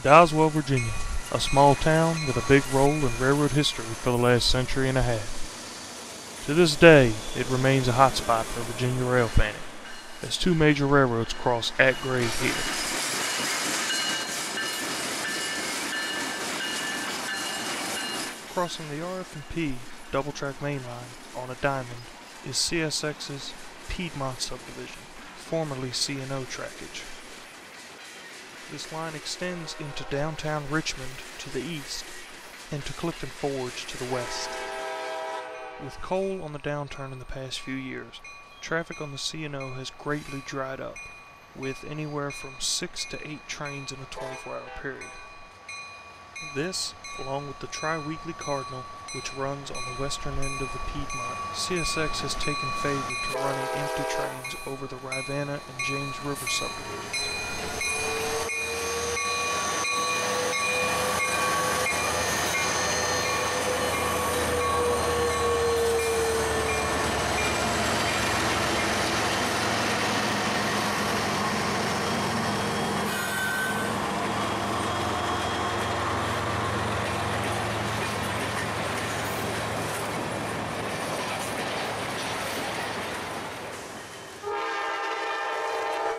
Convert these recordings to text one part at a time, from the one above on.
Doswell, Virginia, a small town with a big role in railroad history for the last century and a half. To this day, it remains a hotspot for Virginia rail fanning, as two major railroads cross at grade here. Crossing the RF&P double-track mainline on a diamond is CSX's Piedmont subdivision, formerly C&O trackage. This line extends into downtown Richmond to the east and to Clifton Forge to the west. With coal on the downturn in the past few years, traffic on the C&O has greatly dried up, with anywhere from 6 to 8 trains in a 24-hour period. This, along with the tri-weekly Cardinal, which runs on the western end of the Piedmont, CSX has taken favor to running empty trains over the Railfan and James River subdivisions.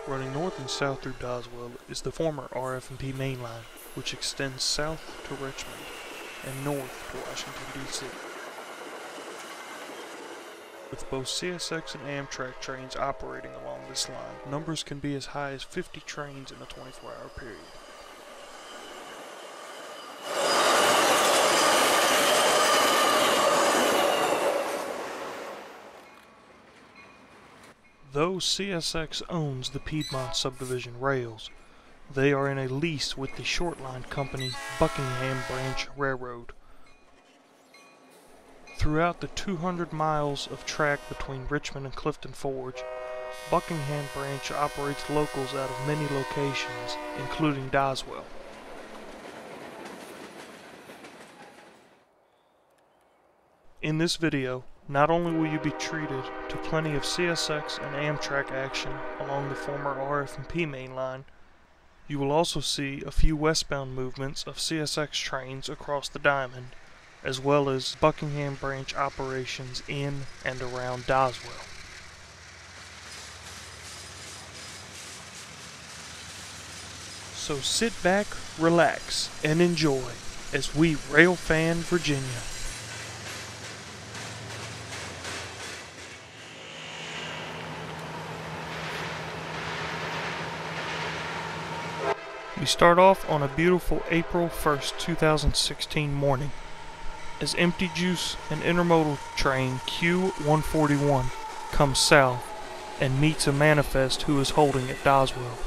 Running north and south through Doswell is the former RF&P Mainline, which extends south to Richmond and north to Washington, D.C. With both CSX and Amtrak trains operating along this line, numbers can be as high as 50 trains in a 24-hour period. Though CSX owns the Piedmont subdivision rails, they are in a lease with the short-line company Buckingham Branch Railroad. Throughout the 200 miles of track between Richmond and Clifton Forge, Buckingham Branch operates locals out of many locations, including Doswell. In this video, not only will you be treated to plenty of CSX and Amtrak action along the former RF&P mainline, you will also see a few westbound movements of CSX trains across the Diamond, as well as Buckingham Branch operations in and around Doswell. So sit back, relax, and enjoy as we Railfan Virginia. We start off on a beautiful April 1st, 2016 morning, as Empty Juice and intermodal train Q141 comes south and meets a manifest who is holding at Doswell.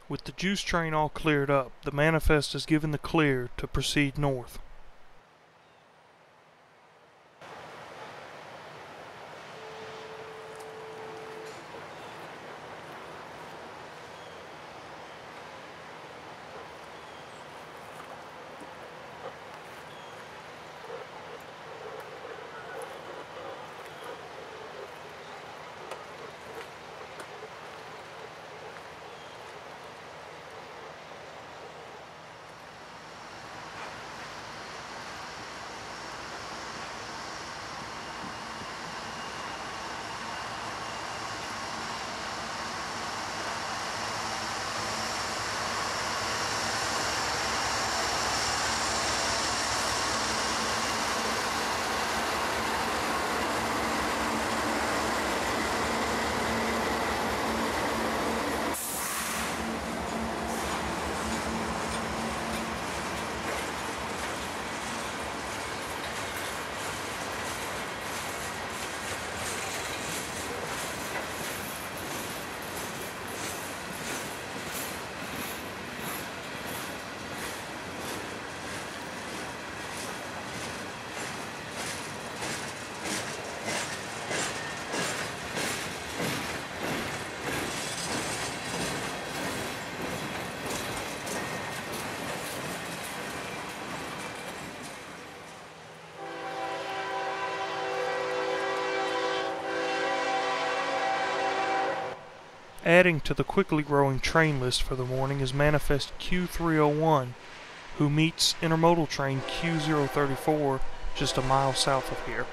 With the juice train all cleared up, the manifest is given the clear to proceed north. Adding to the quickly growing train list for the morning is Manifest Q301, who meets intermodal train Q034 just a mile south of here.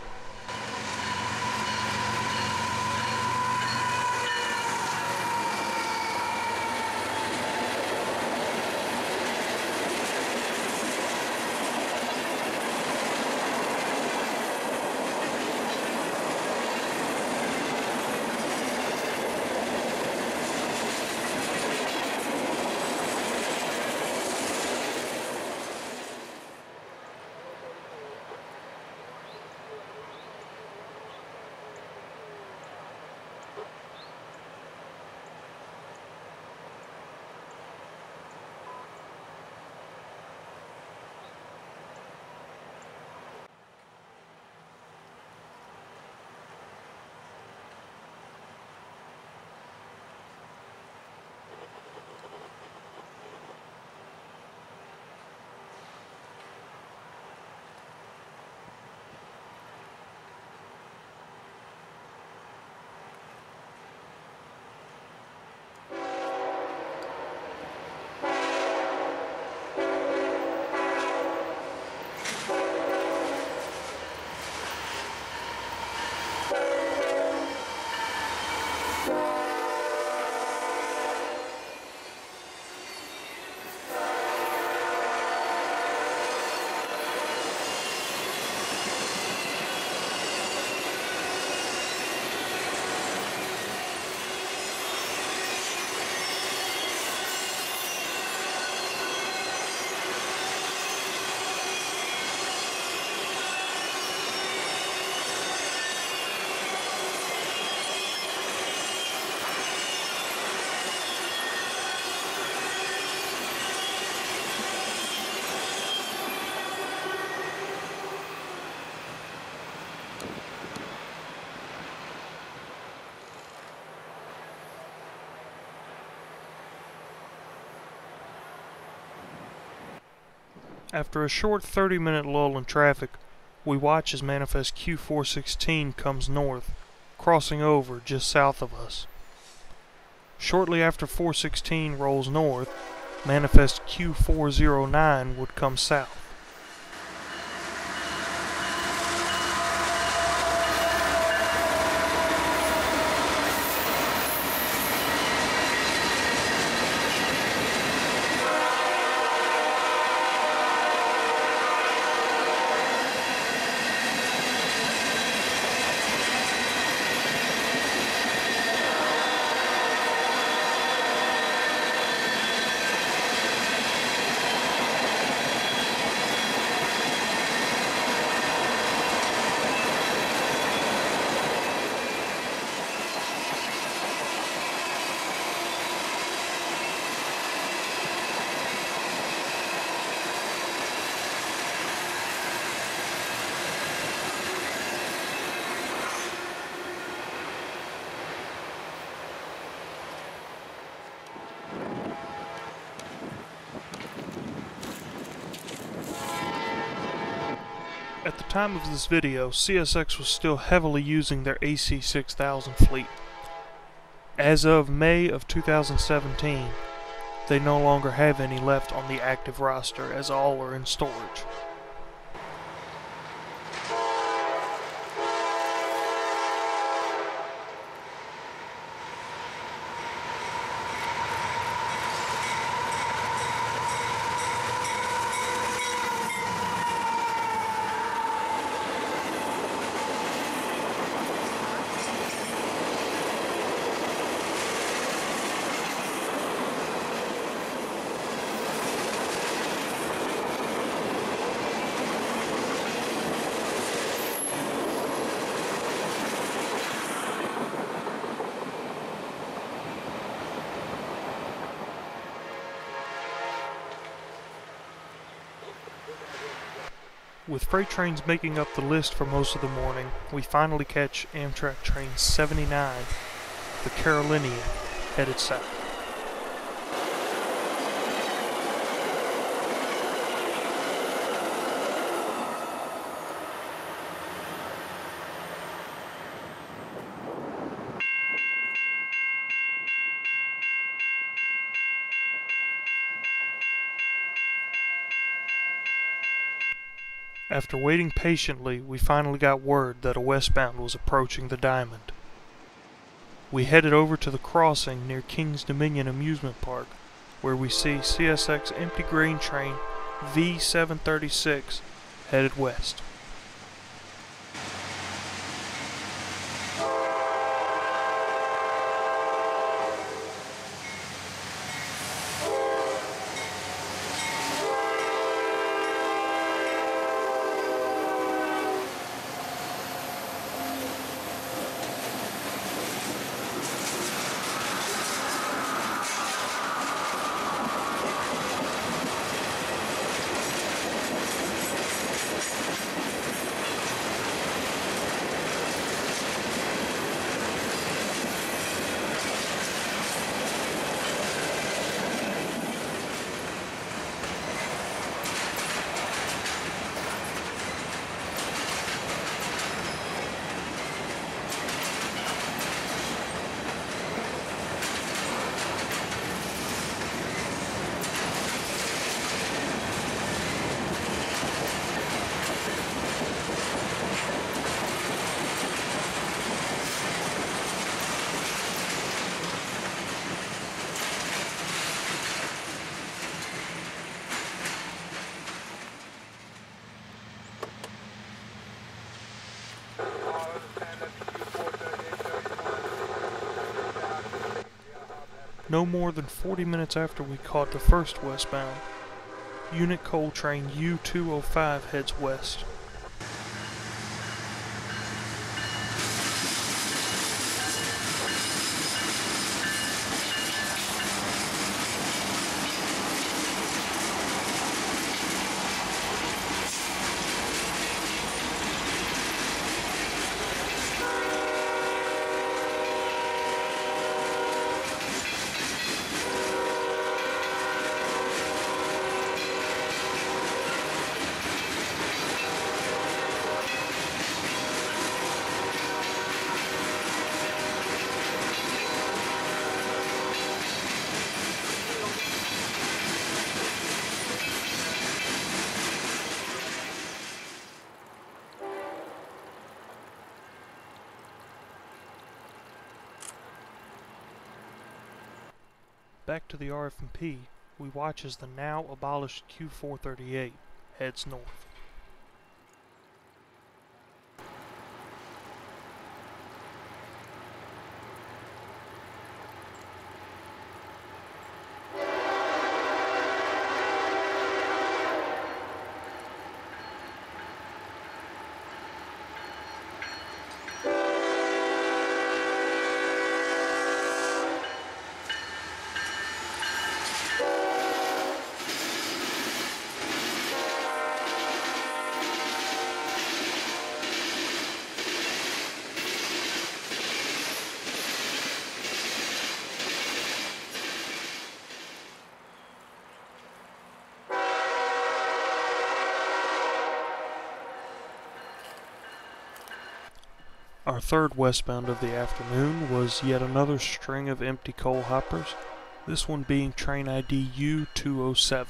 After a short 30-minute lull in traffic, we watch as Manifest Q416 comes north, crossing over just south of us. Shortly after 416 rolls north, Manifest Q409 would come south. At the time of this video, CSX was still heavily using their AC6000 fleet. As of May of 2017, they no longer have any left on the active roster, as all are in storage. With freight trains making up the list for most of the morning, we finally catch Amtrak Train 79, the Carolinian, headed south. After waiting patiently, we finally got word that a westbound was approaching the Diamond. We headed over to the crossing near King's Dominion Amusement Park, where we see CSX empty grain train V736 headed west. No more than 40 minutes after we caught the first westbound, Unit Coal Train U205 heads west. Back to the RF&P, we watch as the now abolished Q438 heads north. Our third westbound of the afternoon was yet another string of empty coal hoppers, this one being train ID U207.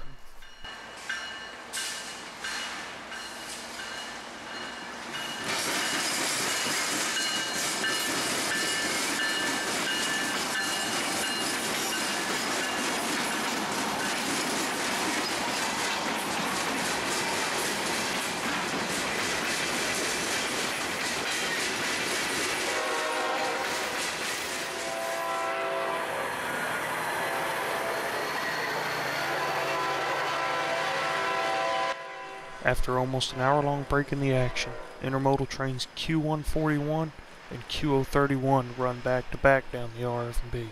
After almost an hour-long break in the action, intermodal trains Q141 and Q031 run back-to-back down the RF&P.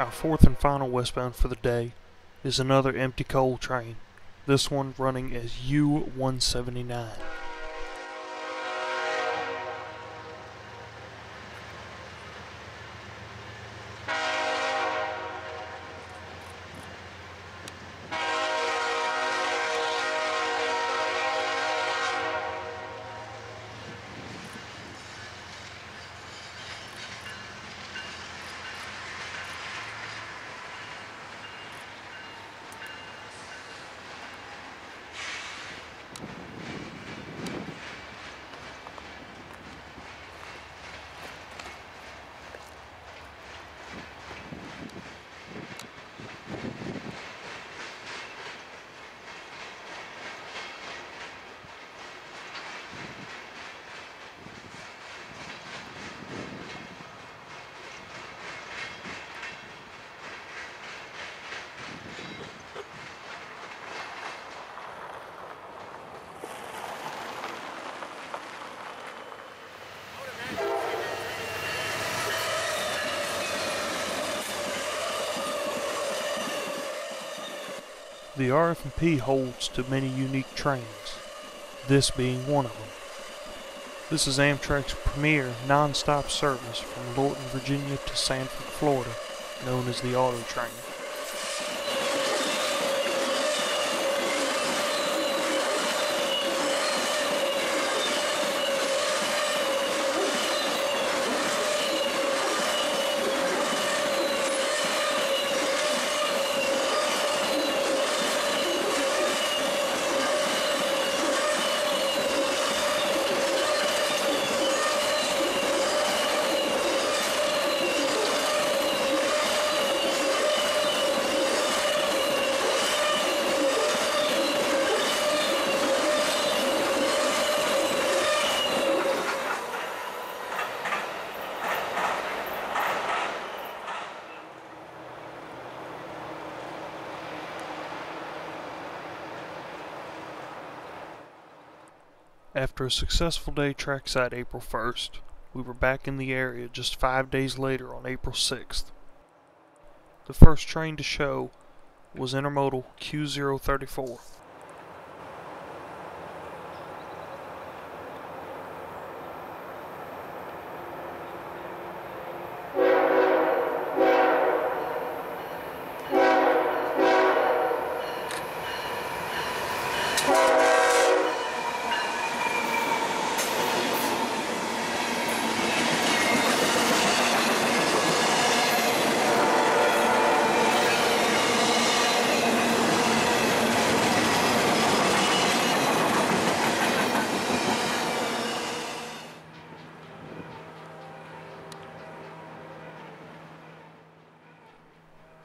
Our fourth and final westbound for the day is another empty coal train, this one running as U-179. The RF&P holds to many unique trains, this being one of them. This is Amtrak's premier non-stop service from Lorton, Virginia to Sanford, Florida, known as the Auto Train. After a successful day trackside April 1st, we were back in the area just 5 days later on April 6th. The first train to show was intermodal Q034.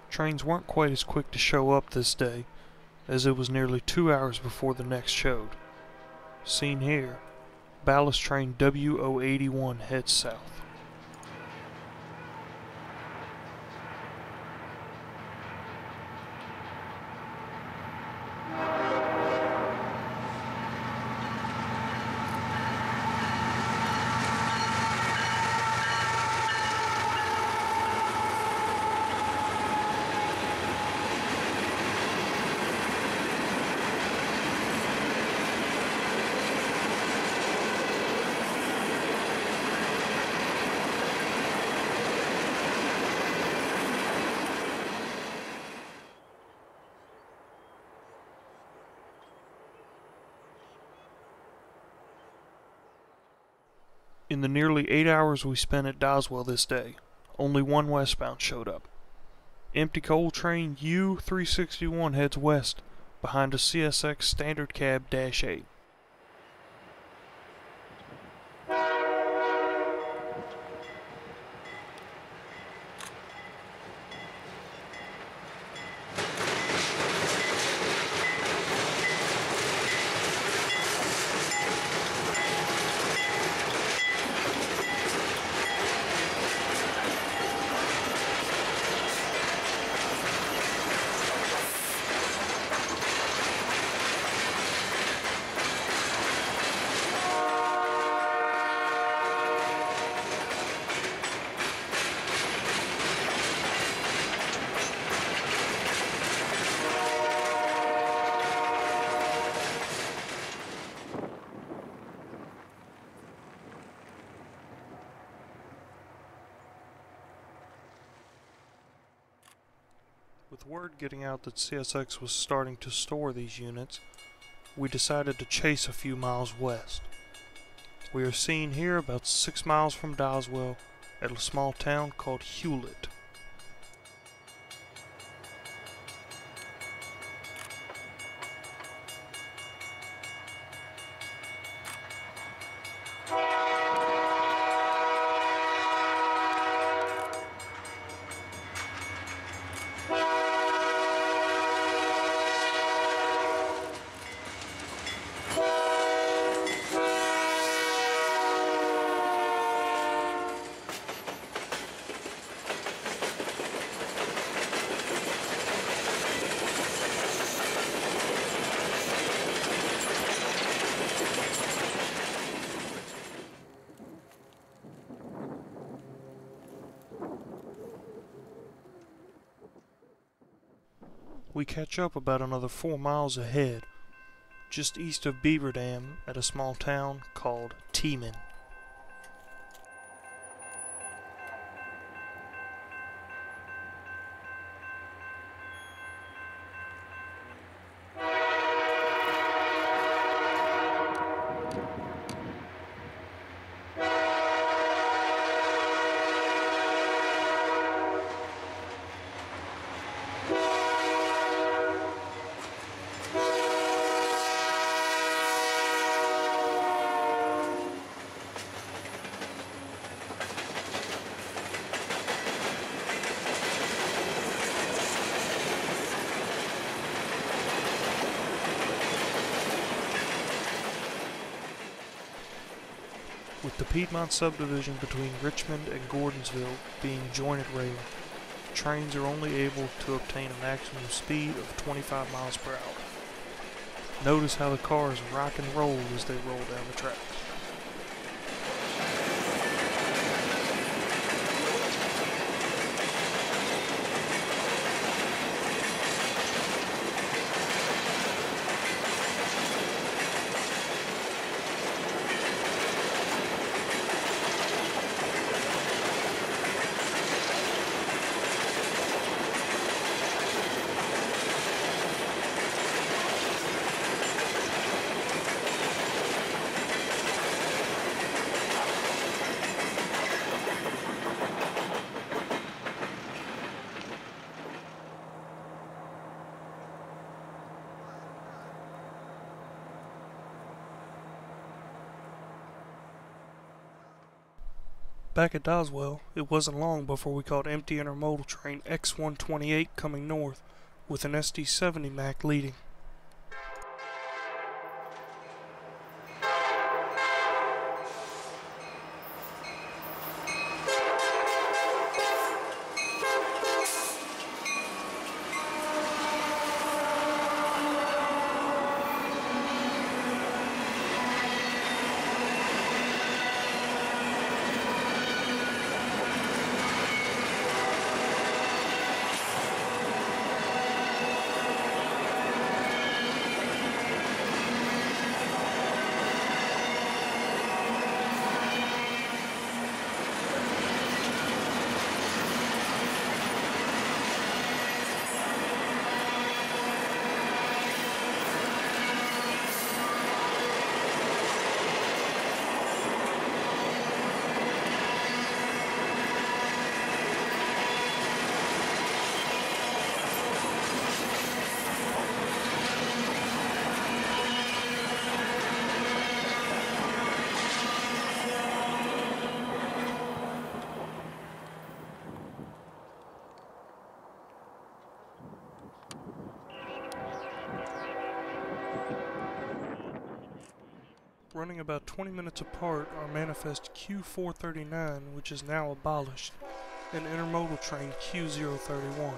Trains weren't quite as quick to show up this day, as it was nearly 2 hours before the next showed. Seen here, ballast train W081 heads south. In the nearly 8 hours we spent at Doswell this day, only one westbound showed up. Empty coal train U-361 heads west behind a CSX standard cab -8. With word getting out that CSX was starting to store these units, we decided to chase a few miles west. We are seen here about 6 miles from Doswell at a small town called Hewlett. We catch up about another 4 miles ahead, just east of Beaver Dam at a small town called Teeman. With the Piedmont subdivision between Richmond and Gordonsville being jointed rail, trains are only able to obtain a maximum speed of 25 miles per hour. Notice how the cars rock and roll as they roll down the tracks. Back at Doswell, it wasn't long before we caught empty intermodal train X128 coming north with an SD70 Mac leading. Running about 20 minutes apart are manifest Q439, which is now abolished, and intermodal train Q031.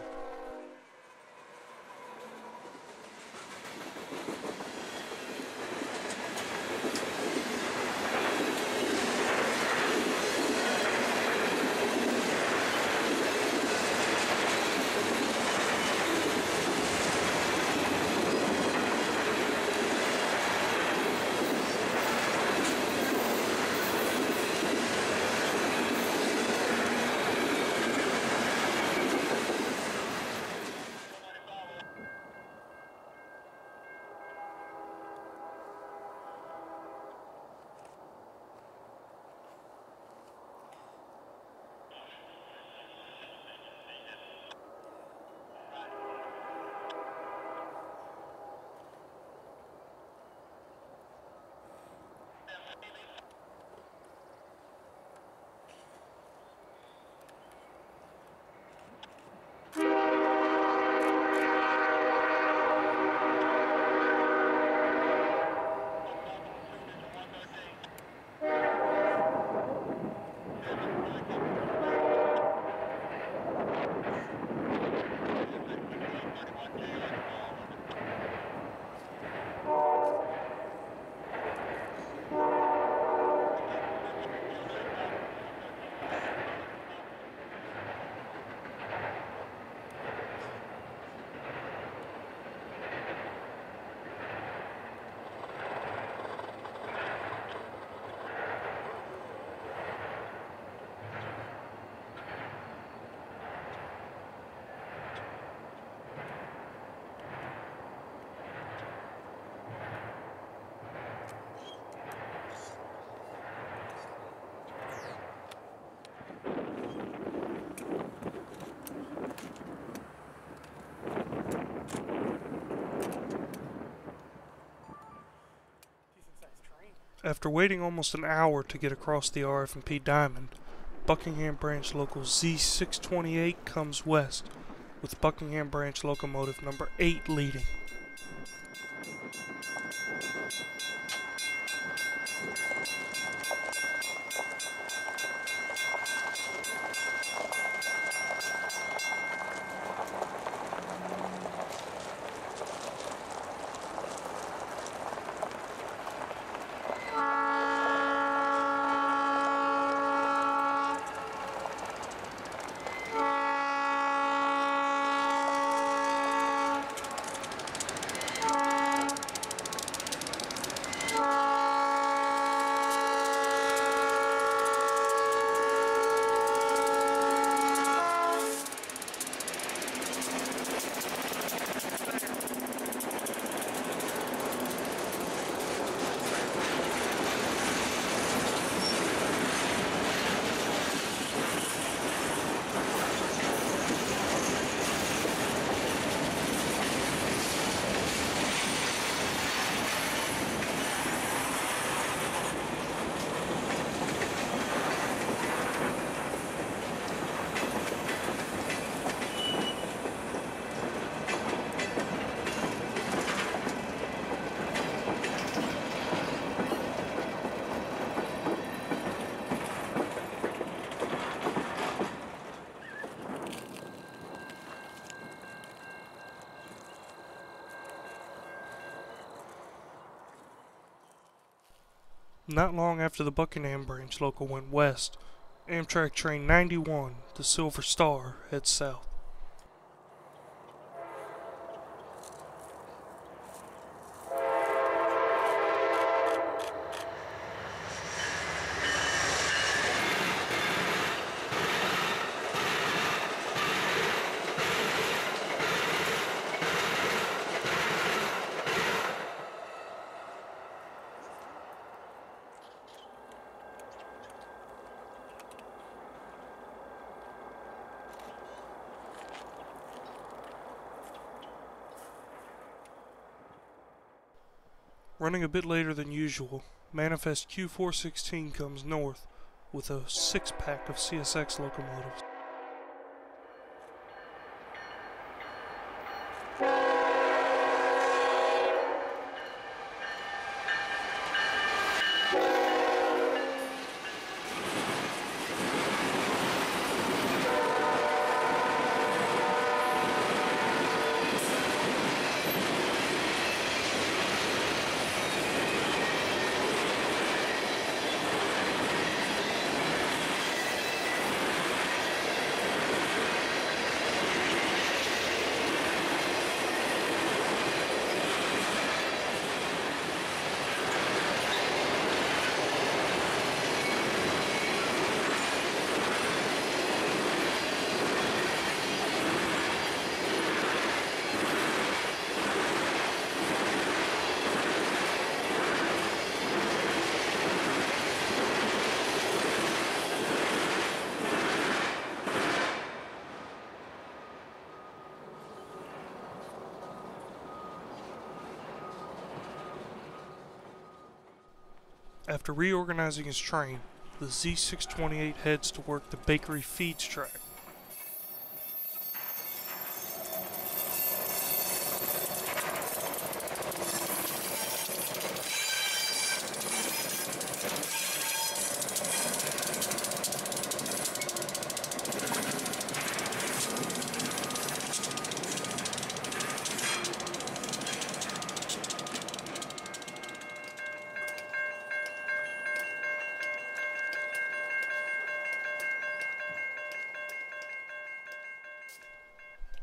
After waiting almost an hour to get across the RF&P Diamond, Buckingham Branch Local Z628 comes west, with Buckingham Branch locomotive number 8 leading. Not long after the Buckingham Branch local went west, Amtrak train 91, the Silver Star, heads south. Running a bit later than usual, Manifest Q416 comes north with a 6-pack of CSX locomotives. After reorganizing his train, the Z628 heads to work the bakery feeds track.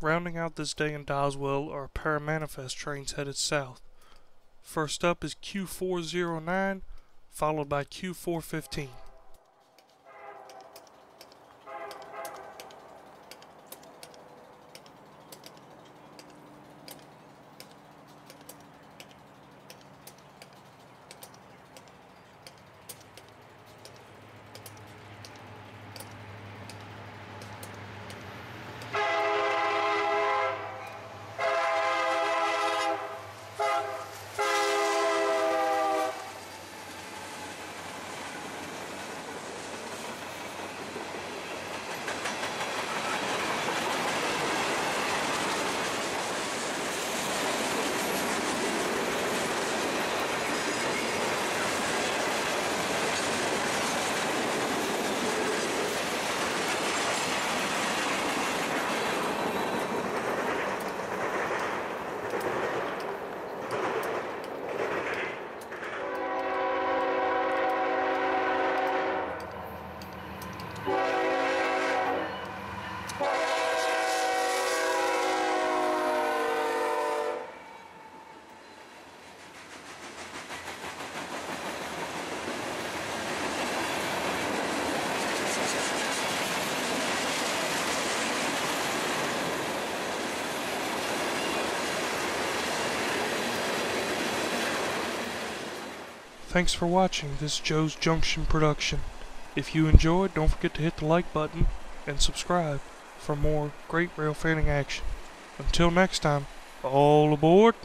Rounding out this day in Doswell are paramanifest trains headed south. First up is Q409, followed by Q415. Thanks for watching this Joe's Junction production. If you enjoyed, don't forget to hit the like button and subscribe for more great rail fanning action. Until next time, all aboard!